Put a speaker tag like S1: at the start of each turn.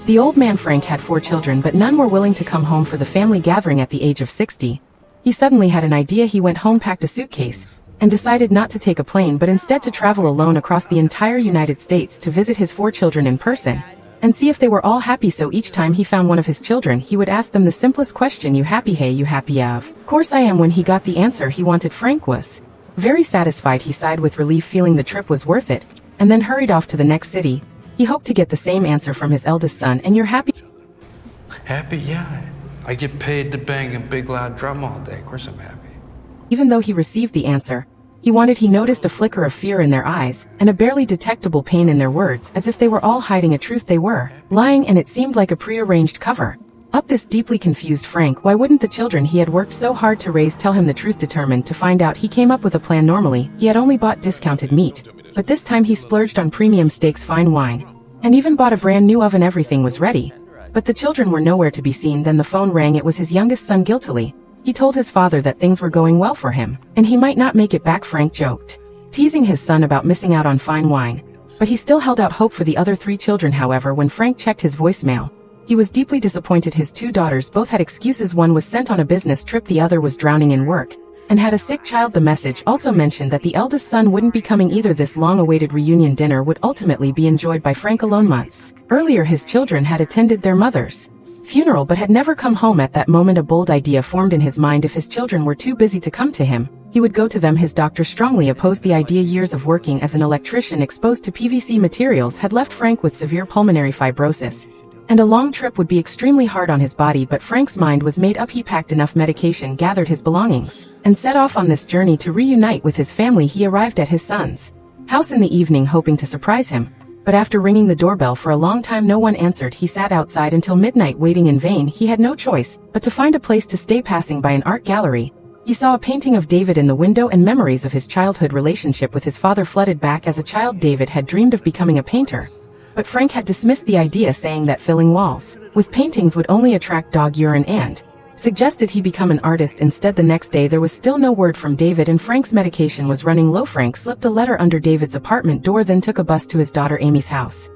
S1: The old man Frank had 4 children, but none were willing to come home for the family gathering at the age of 60. He suddenly had an idea. He went home, packed a suitcase, and decided not to take a plane but instead to travel alone across the entire United States to visit his 4 children in person and see if they were all happy. So each time he found one of his children, he would ask them the simplest question: "You happy? Hey, you happy?" "Of course I am." When he got the answer he wanted, Frank was very satisfied. He sighed with relief, feeling the trip was worth it, and then hurried off to the next city. He hoped to get the same answer from his eldest son. "And you're happy?"
S2: Happy? Yeah. I get paid to bang a big loud drum all day. Of course I'm happy.
S1: Even though he received the answer he noticed a flicker of fear in their eyes, and a barely detectable pain in their words, as if they were all hiding a truth they were lying, and it seemed like a prearranged cover up. This deeply confused Frank. Why wouldn't the children he had worked so hard to raise tell him the truth? Determined to find out, he came up with a plan. Normally, he had only bought discounted meat, but this time he splurged on premium steaks, fine wine, and even bought a brand new oven. Everything was ready, but the children were nowhere to be seen. Then the phone rang. It was his youngest son. Guiltily, he told his father that things were going well for him, and he might not make it back. Frank joked, teasing his son about missing out on fine wine, but he still held out hope for the other 3 children. However, when Frank checked his voicemail, he was deeply disappointed. His 2 daughters both had excuses. One was sent on a business trip, the other was drowning in work and had a sick child. The message also mentioned that the eldest son wouldn't be coming either. This long-awaited reunion dinner would ultimately be enjoyed by Frank alone. Months earlier, his children had attended their mother's funeral but had never come home. At that moment, a bold idea formed in his mind. If his children were too busy to come to him, he would go to them. His doctor strongly opposed the idea. Years of working as an electrician exposed to PVC materials had left Frank with severe pulmonary fibrosis, and a long trip would be extremely hard on his body. But Frank's mind was made up. He packed enough medication, gathered his belongings, and set off on this journey to reunite with his family. He arrived at his son's house in the evening, hoping to surprise him, but after ringing the doorbell for a long time no one answered. He sat outside until midnight, waiting in vain. He had no choice but to find a place to stay. Passing by an art gallery, he saw a painting of David in the window, and memories of his childhood relationship with his father flooded back. As a child, David had dreamed of becoming a painter, but Frank had dismissed the idea, saying that filling walls with paintings would only attract dog urine, and suggested he become an artist instead. The next day there was still no word from David, and Frank's medication was running low. Frank slipped a letter under David's apartment door, then took a bus to his daughter Amy's house.